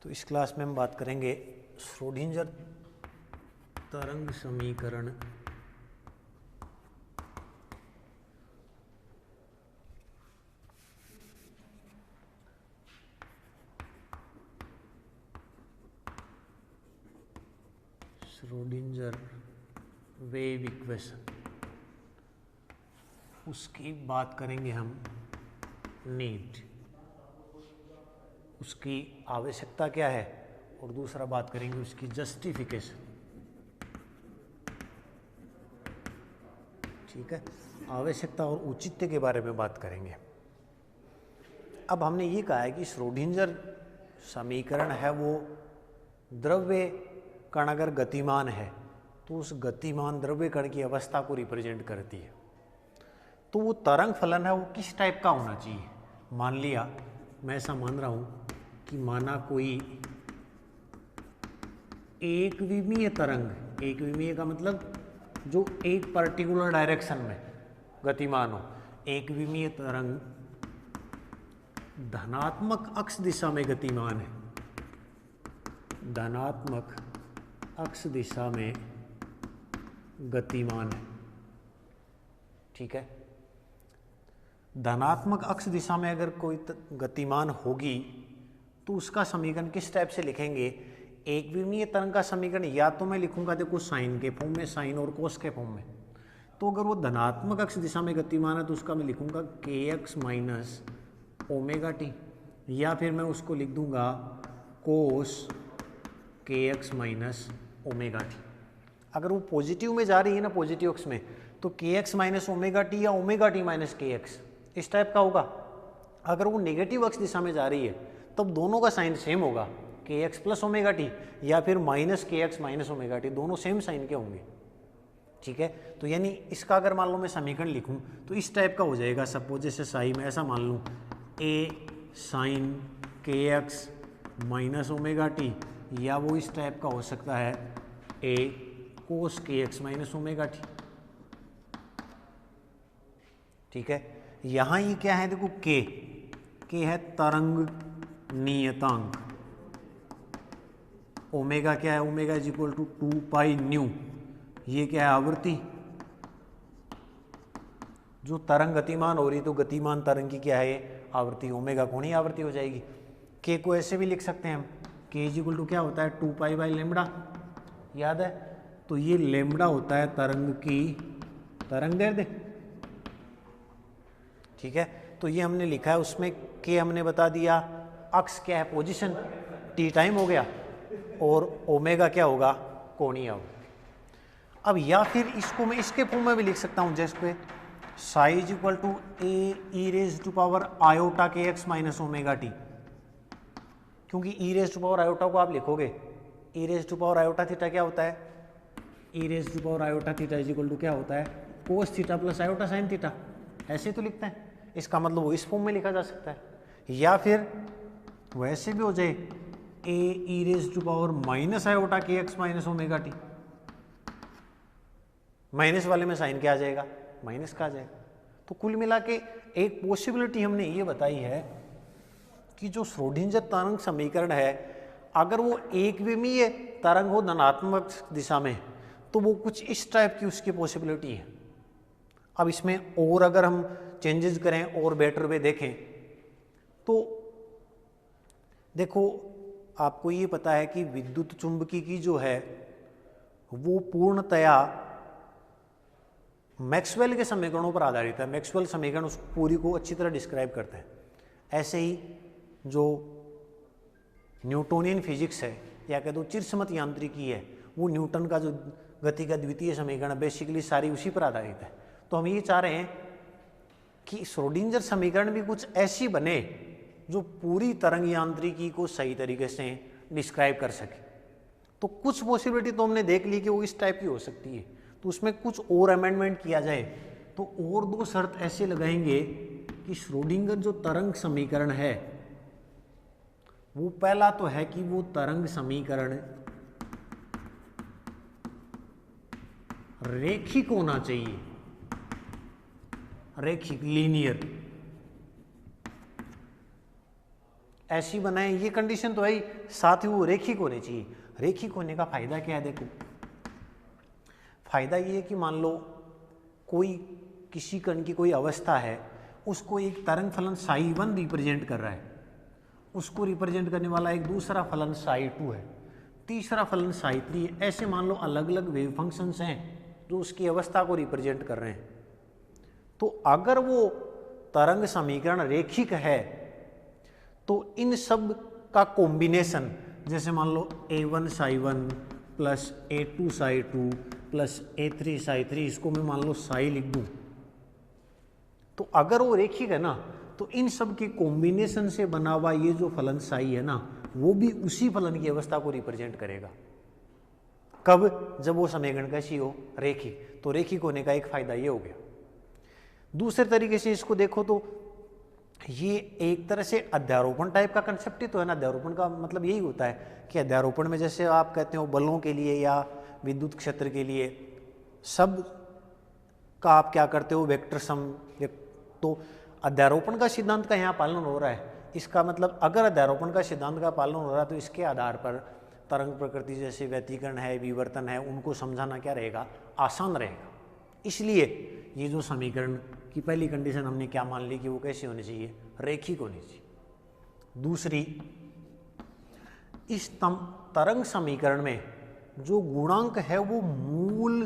तो इस क्लास में हम बात करेंगे श्रोडिंजर तरंग समीकरण श्रोडिंजर वेव इक्वेशन, उसकी बात करेंगे हम नीड, उसकी आवश्यकता क्या है, और दूसरा बात करेंगे उसकी जस्टिफिकेशन। ठीक है, आवश्यकता और औचित्य के बारे में बात करेंगे। अब हमने ये कहा है कि श्रोडिंजर समीकरण है वो द्रव्य कण अगर गतिमान है तो उस गतिमान द्रव्य कण की अवस्था को रिप्रेजेंट करती है। तो वो तरंग फलन है वो किस टाइप का होना चाहिए। मान लिया, मैं ऐसा मान रहा हूँ कि माना कोई एक विमीय तरंग, एक विमीय का मतलब जो एक पर्टिकुलर डायरेक्शन में गतिमान हो, एक विमीय तरंग धनात्मक अक्ष दिशा में गतिमान है, धनात्मक अक्ष दिशा में गतिमान है। ठीक है, धनात्मक अक्ष दिशा में अगर कोई गतिमान होगी तो उसका समीकरण किस टाइप से लिखेंगे। एक विमीय तरंग का समीकरण या तो मैं लिखूंगा देखो साइन के फॉर्म में, साइन और कोस के फॉर्म में। तो अगर वो धनात्मक अक्ष दिशा में गतिमान है तो उसका मैं लिखूंगा kx माइनस ओमेगा टी, या फिर मैं उसको लिख दूंगा कोस kx माइनस ओमेगा टी। अगर वो पॉजिटिव में जा रही है ना, पॉजिटिव अक्ष में, तो kx माइनस ओमेगा टी या ओमेगा टी माइनस kx इस टाइप का होगा। अगर वो नेगेटिव अक्ष दिशा में जा रही है तब दोनों का साइन सेम होगा, kx प्लस ओमेगा टी या फिर minus kx minus omega T, दोनों सेम साइन के होंगे। ठीक है, तो यानी इसका अगर मान लो मैं समीकरण लिखूं तो इस टाइप का हो जाएगा। सपोज जैसे साई में ऐसा मान लूं a sine kx minus omega t, या वो इस टाइप का हो सकता है a cos kx minus omega t. ठीक है, यहाँ ये क्या है देखो k है तरंग नियतांक, ओमेगा क्या है, omega is equal to 2 pi nu, ये क्या है आवृत्ति। जो तरंग गतिमान हो रही तो गतिमान तरंग की क्या है आवृत्ति, ओमेगा कोणीय आवृत्ति हो जाएगी। के को ऐसे भी लिख सकते हैं हम, के इज इक्वल टू क्या होता है 2 पाई बाई लेमड़ा, याद है। तो ये लेमड़ा होता है तरंग की तरंगदैर्ध्य। ठीक है, तो ये हमने लिखा है, उसमें के हमने बता दिया, अक्ष क्या है पोजीशन, टी टाइम हो गया, और ओमेगा क्या होगा कोणीय आवृत्ति। अब या फिर इसको मैं इसके फॉर्म में भी लिख सकता हूँ, जैसे psi is equal to A E raise to power iota K X minus omega T, क्योंकि E raise to power iota को आप लिखोगे, E raise to power iota theta क्या होता है, E raise to power iota theta is equal to क्या होता है cos theta plus iota sine theta, ऐसे तो लिखते हैं। इसका मतलब वो इस फॉर्म में लिखा जा सकता है, या फिर वैसे भी हो जाए A E raise to power minus iota K X minus omega T, minus वाले में साइन क्या आ जाएगा माइनस का आ जाएगा। तो कुल मिला के एक पॉसिबिलिटी हमने ये बताई है कि जो श्रोडिंजर तरंग समीकरण है अगर वो एक विमीय तरंग हो धनात्मक दिशा में तो वो कुछ इस टाइप की उसकी पॉसिबिलिटी है। अब इसमें और अगर हम चेंजेस करें और बेटर वे देखें तो देखो, आपको ये पता है कि विद्युत चुंबकी की जो है वो पूर्णतया मैक्सवेल के समीकरणों पर आधारित है। मैक्सवेल समीकरण उस पूरी को अच्छी तरह डिस्क्राइब करते हैं। ऐसे ही जो न्यूटोनियन फिजिक्स है या कह दो चिरसमत यांत्रिकी है, वो न्यूटन का जो गति का द्वितीय समीकरण बेसिकली सारी उसी पर आधारित है। तो हम ये चाह रहे हैं कि श्रोडिंजर समीकरण भी कुछ ऐसी बने जो पूरी तरंग यांत्रिकी को सही तरीके से डिस्क्राइब कर सके। तो कुछ पॉसिबिलिटी तो हमने देख ली कि वो इस टाइप की हो सकती है, तो उसमें कुछ और अमेंडमेंट किया जाए तो और दो शर्त ऐसे लगाएंगे कि श्रोडिंगर जो तरंग समीकरण है वो पहला तो है कि वो तरंग समीकरण रेखिक होना चाहिए, रेखिक लीनियर। ऐसी बनाए, ये कंडीशन तो है ही, साथ ही वो रेखिक होने चाहिए। रेखिक होने का फायदा क्या है? देखो, फायदा ये है कि मान लो कोई किसी कण की कोई अवस्था है, उसको एक तरंग फलन ψ1 रिप्रेजेंट कर रहा है, उसको रिप्रेजेंट करने वाला एक दूसरा फलन ψ2 है, तीसरा फलन ψ3 है। ऐसे मान लो अलग अलग वेव फंक्शंस हैं जो उसकी अवस्था को रिप्रेजेंट कर रहे हैं। तो अगर वो तरंग समीकरण रेखिक है तो इन सब का कॉम्बिनेशन, जैसे मान लो a1 ψ1 plus a2 ψ2 plus a3 ψ3, इसको मैं मान लो साई लिख दूं, तो अगर वो रेखिक है ना, तो इन सब के कॉम्बिनेशन से बना हुआ ये जो फलन साई है ना, वो भी उसी फलन की अवस्था को रिप्रेजेंट करेगा। कब? जब वो समीकरण कैसी हो? रेखिक। तो रेखिक होने का एक फायदा ये हो गया। दूसरे तरीके से इसको देखो तो ये एक तरह से अध्यारोपण टाइप का कंसेप्ट ही तो है ना। अध्यारोपण का मतलब यही होता है कि अध्यारोपण में जैसे आप कहते हो बलों के लिए या विद्युत क्षेत्र के लिए सब का आप क्या करते हो? Vector sum. तो अध्यारोपण का सिद्धांत का यहाँ पालन हो रहा है। इसका मतलब अगर अध्यारोपण का सिद्धांत का पालन हो रहा है तो इसके आधार पर तरंग प्रकृति जैसे व्यतिकरण है, विवर्तन है, उनको समझाना क्या रहेगा? आसान रहेगा। इसलिए ये जो समीकरण की पहली कंडीशन हमने क्या मान ली कि वो कैसी होनी चाहिए? रेखिक होनी चाहिए। दूसरी, इस तरंग समीकरण में जो गुणांक है वो मूल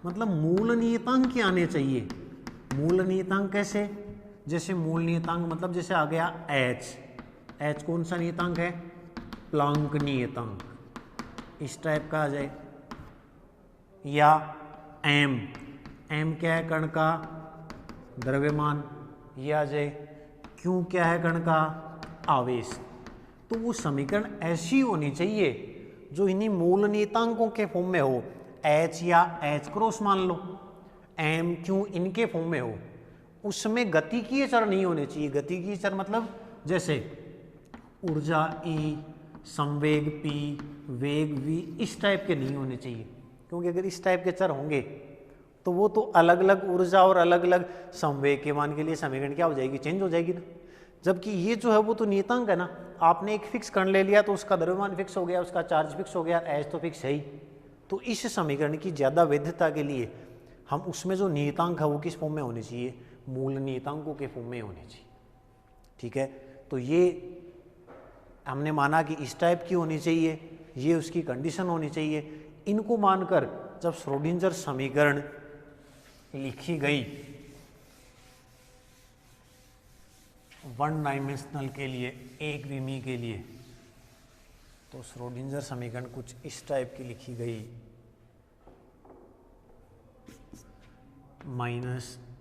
मूल नियतांक के आने चाहिए। मूल नियतांक कैसे? जैसे मूल नियतांक मतलब जैसे आ गया h कौन सा नियतांक है? प्लांक नियतांक, इस टाइप का आ जाए। या m क्या है? कण का द्रव्यमान, ये आ जाए। q क्या है? कण का आवेश। तो वो समीकरण ऐसी होनी चाहिए जो इन्हीं मूल नियतांकों के फॉर्म में हो। h या h क्रॉस मान लो, m q इनके फॉर्म में हो। उसमें गतिकीय चर नहीं होने चाहिए। गतिकीय चर मतलब जैसे ऊर्जा E, संवेग P, वेग V, इस टाइप के नहीं होने चाहिए। क्योंकि अगर इस टाइप के चर होंगे तो वो तो अलग अलग ऊर्जा और अलग अलग संवेग के मान के लिए समीकरण क्या हो जाएगी? चेंज हो जाएगी ना। जबकि ये जो है वो तो नियतांक है ना। आपने एक फिक्स कण ले लिया तो उसका द्रव्यमान फिक्स हो गया, उसका चार्ज फिक्स हो गया, एच तो फिक्स है ही। तो इस समीकरण की ज़्यादा वैधता के लिए हम उसमें जो नियतांक है वो किस फॉर्म में होने चाहिए? मूल नियतांकों के फॉर्म में होने चाहिए। ठीक है, तो ये हमने माना कि इस टाइप की होनी चाहिए, ये उसकी कंडीशन होनी चाहिए। इनको मानकर जब श्रोडिंजर समीकरण लिखी गई वन डायमेंशनल के लिए, एक विमीय के लिए, तो श्रोडिंजर समीकरण कुछ इस टाइप की लिखी गई।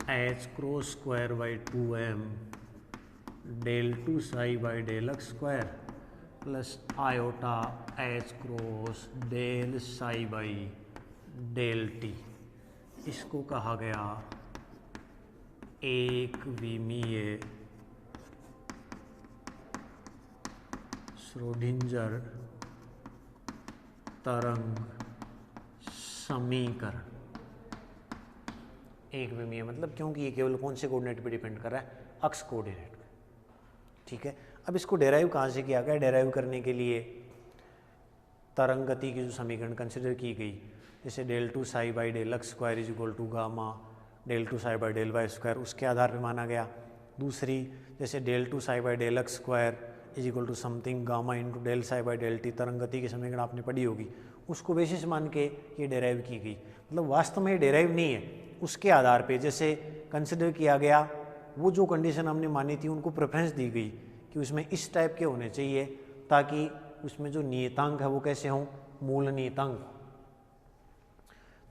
-h cross square by 2m del 2 psi by del x square plus iota h cross del psi by del t। इसको कहा गया एक विमीय श्रोडिंजर तरंग समीकरण। एक विमीय मतलब क्योंकि ये केवल कौन से कोऑर्डिनेट पे डिपेंड कर रहा है? अक्ष कोऑर्डिनेट पे। ठीक है, अब इसको डेराइव कहाँ से किया गया? डेराइव करने के लिए तरंग गति की जो समीकरण कंसिडर की गई, जैसे del 2 psi by del x square is equal to gamma del 2 psi by del y square, उसके आधार पे माना गया। दूसरी जैसे del 2 psi by del x square is equal to something gamma into del psi by del t, तरंग गति की समीकरण आपने पढ़ी होगी, उसको बेसिस मान के ये डेराइव की गई। मतलब वास्तव में ये डेराइव नहीं है, उसके आधार पे जैसे कंसिडर किया गया, वो जो कंडीशन हमने मानी थी उनको प्रेफरेंस दी गई कि उसमें इस टाइप के होने चाहिए ताकि उसमें जो नियतांक है वो कैसे हों? मूल नियतांक।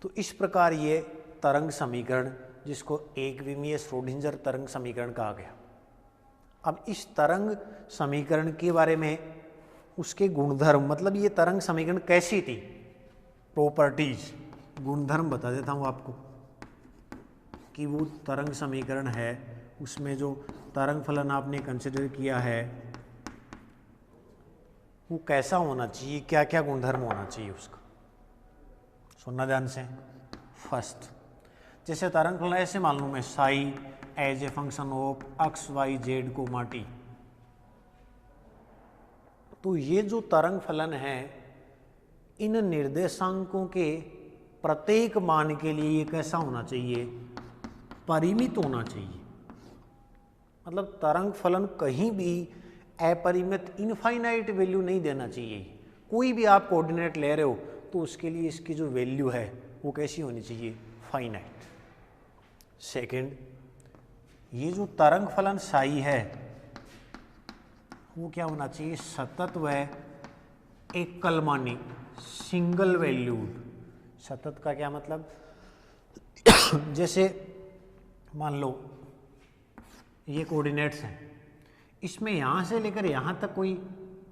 तो इस प्रकार ये तरंग समीकरण, जिसको एक विमीय श्रोडिंजर तरंग समीकरण कहा गया। अब इस तरंग समीकरण के बारे में उसके गुणधर्म, मतलब ये तरंग समीकरण कैसी थी, प्रॉपर्टीज, गुणधर्म बता देता हूँ आपको कि वो तरंग समीकरण है, उसमें जो तरंग फलन आपने कंसिडर किया है वो कैसा होना चाहिए, क्या क्या गुणधर्म होना चाहिए उसका। सुनना ध्यान से। फर्स्ट, जैसे तरंग फलन ऐसे मान लूँ मैं psi as a function of x y z को माटी, तो ये जो तरंग फलन है, इन निर्देशांकों के प्रत्येक मान के लिए ये कैसा होना चाहिए, परिमित होना चाहिए। मतलब तरंग फलन कहीं भी अपरिमित इनफाइनाइट वैल्यू नहीं देना चाहिए। कोई भी आप कोऑर्डिनेट ले रहे हो तो उसके लिए इसकी जो वैल्यू है वो कैसी होनी चाहिए, फाइनाइट। सेकंड, ये जो तरंग फलन साई है वो क्या होना चाहिए, सतत व एकलमानी, सिंगल वैल्यूड। सतत का क्या मतलब, जैसे मान लो ये कोऑर्डिनेट्स हैं, इसमें यहाँ से लेकर यहाँ तक कोई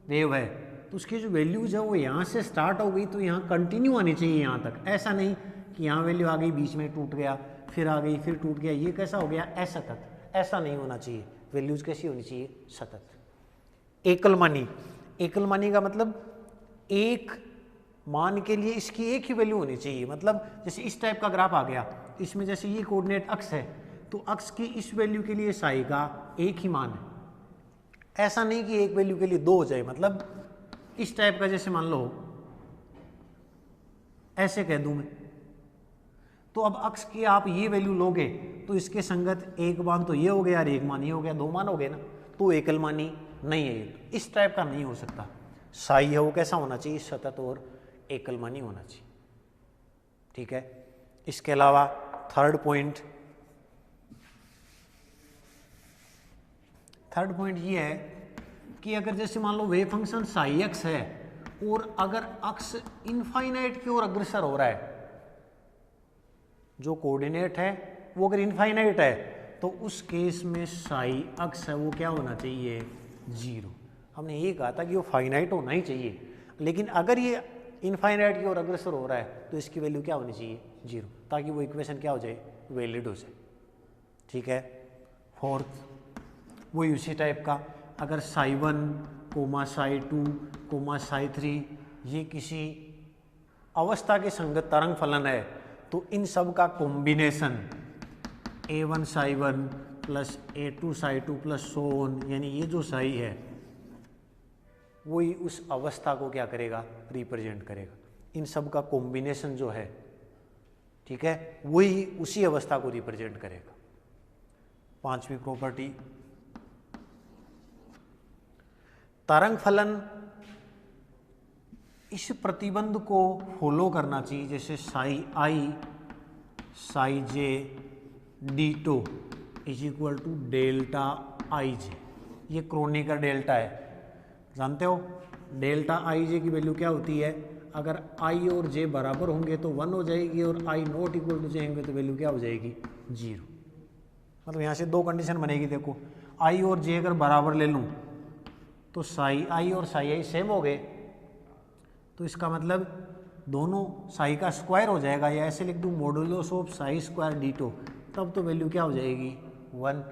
वेव है तो उसकी जो वैल्यूज है वो यहाँ से स्टार्ट हो गई तो यहाँ कंटिन्यू आनी चाहिए यहाँ तक। ऐसा नहीं कि यहाँ वैल्यू आ गई बीच में टूट गया, फिर आ गई फिर टूट गया, ये कैसा हो गया, असतत। ऐसा नहीं होना चाहिए। वैल्यूज कैसी होनी चाहिए, सतत। एकलमानी, एकलमानी का मतलब एक मान के लिए इसकी एक ही वैल्यू होनी चाहिए। मतलब जैसे इस टाइप का ग्राफ आ गया, इसमें जैसे ये कोऑर्डिनेट अक्ष है तो अक्ष की इस वैल्यू के लिए साई का एक ही मान है। ऐसा नहीं कि एक वैल्यू के लिए दो हो जाए। मतलब इस टाइप का, जैसे मान लो ऐसे कह दूं मैं, तो अब अक्ष की आप ये वैल्यू लोगे तो इसके संगत एक मान तो ये हो गया और एक मान ये हो गया, दो मान हो गए ना, तो एकलमानी नहीं है ये। तो इस टाइप का नहीं हो सकता। साई है वो कैसा होना चाहिए, सतत और एकलमानी होना चाहिए। ठीक है। इसके अलावा थर्ड पॉइंट ये है कि अगर जैसे मान लो वेव फंक्शन साई एक्स है और अगर अक्ष इनफाइनाइट की ओर अग्रसर हो रहा है, जो कोऑर्डिनेट है वो अगर इनफाइनाइट है तो उस केस में साई अक्ष है वो क्या होना चाहिए, जीरो। हमने ये कहा था कि वो फाइनाइट होना ही चाहिए, लेकिन अगर ये इनफाइनाइट की ओर अग्रसर हो रहा है तो इसकी वैल्यू क्या होनी चाहिए, जीरो, ताकि वो इक्वेशन क्या हो जाए, वैलिड हो जाए। ठीक है। फोर्थ, वही उसी टाइप का, अगर साई 1 कोमा साई 2 कोमा साई 3 ये किसी अवस्था के संगत तरंग फलन है तो इन सब का combination A1 Sai 1 plus A2 Sai 2 plus so on, यानी ये जो साई है वही उस अवस्था को क्या करेगा, रिप्रेजेंट करेगा। इन सब का कॉम्बिनेशन जो है, ठीक है, वही उसी अवस्था को रिप्रेजेंट करेगा। पांचवी प्रॉपर्टी, तरंग फलन इस प्रतिबंध को फॉलो करना चाहिए, जैसे psi I psi J D tau is equal to delta I J. ये क्रोनिकर डेल्टा है, जानते हो। डेल्टा आई जे की वैल्यू क्या होती है, अगर आई और जे बराबर होंगे तो 1 हो जाएगी और आई नॉट इक्वल टू जे होंगे तो वैल्यू क्या हो जाएगी, 0। मतलब यहाँ से दो कंडीशन बनेगी। देखो, आई और जे अगर बराबर ले लूँ तो साई आई और साई आई सेम हो गए, तो इसका मतलब दोनों साई का स्क्वायर हो जाएगा, या ऐसे लिख दूँ modulus of psi square d tau, तब तो वैल्यू क्या हो जाएगी, 1।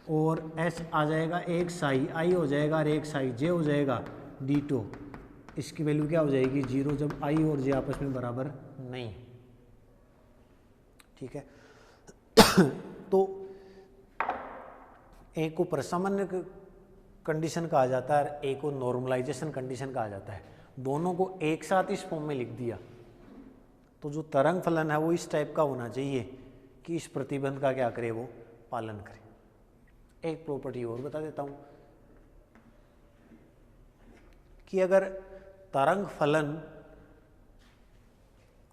और एस आ जाएगा, एक साई आई हो जाएगा और एक साई जे हो जाएगा डी टो, इसकी वैल्यू क्या हो जाएगी, 0, जब आई और जे आपस में बराबर नहीं। ठीक है। तो एक को प्रसामान्य कंडीशन कहा जाता है और एक को नॉर्मलाइजेशन कंडीशन कहा जाता है। दोनों को एक साथ इस फॉर्म में लिख दिया तो जो तरंग फलन है वो इस टाइप का होना चाहिए कि इस प्रतिबंध का क्या करे, वो पालन करे। एक प्रॉपर्टी और बता देता हूं कि अगर तरंग फलन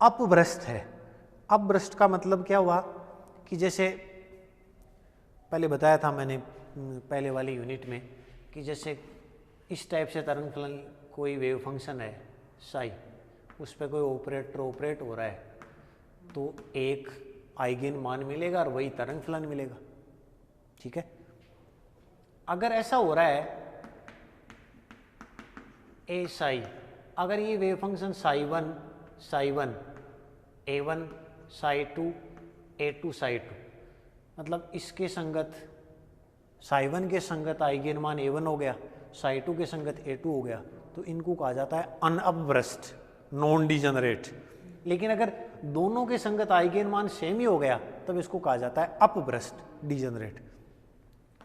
अपभ्रष्ट है, अपभ्रष्ट का मतलब क्या हुआ कि जैसे पहले बताया था मैंने पहले वाली यूनिट में कि जैसे इस टाइप से तरंग फलन कोई वेव फंक्शन है साई, उस पर कोई ऑपरेट हो रहा है तो एक आइगेन मान मिलेगा और वही तरंग फलन मिलेगा। ठीक है। अगर ऐसा हो रहा है ए साई, अगर ये wave function psi 1 A1 Sai 2 A2 Sai 2, मतलब इसके संगत साई 1 के संगत आइगेन मान A1 हो गया, साई 2 के संगत A2 हो गया, तो इनको कहा जाता है अनअपभ्रष्ट, नॉन डिजनरेट। लेकिन अगर दोनों के संगत आइगेन मान सेम ही हो गया तब इसको कहा जाता है अपभ्रष्ट, डिजनरेट।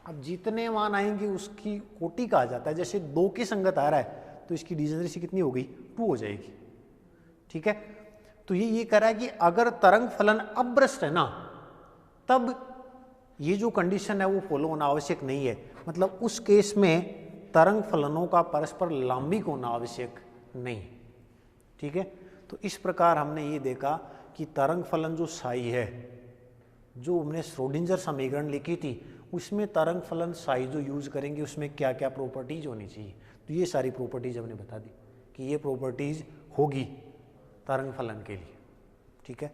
अब जितने मान आएंगे उसकी कोटि कहा जाता है। जैसे 2 की संगत आ रहा है तो इसकी डिजेनरेसी कितनी हो गई, 2 हो जाएगी। ठीक है, तो ये कह रहा है कि अगर तरंग फलन अभ्रष्ट है ना, तब ये जो कंडीशन है वो फॉलो होना आवश्यक नहीं है। मतलब उस केस में तरंग फलनों का परस्पर लंबिक होना आवश्यक नहीं। ठीक है, तो इस प्रकार हमने ये देखा कि तरंग फलन जो साई है, जो हमने श्रोडिंजर समीकरण लिखी थी उसमें तरंग फलन साई जो यूज करेंगे उसमें क्या क्या प्रॉपर्टीज होनी चाहिए। तो ये सारी प्रॉपर्टीज हमने बता दी कि ये प्रॉपर्टीज होगी तरंग फलन के लिए। ठीक है।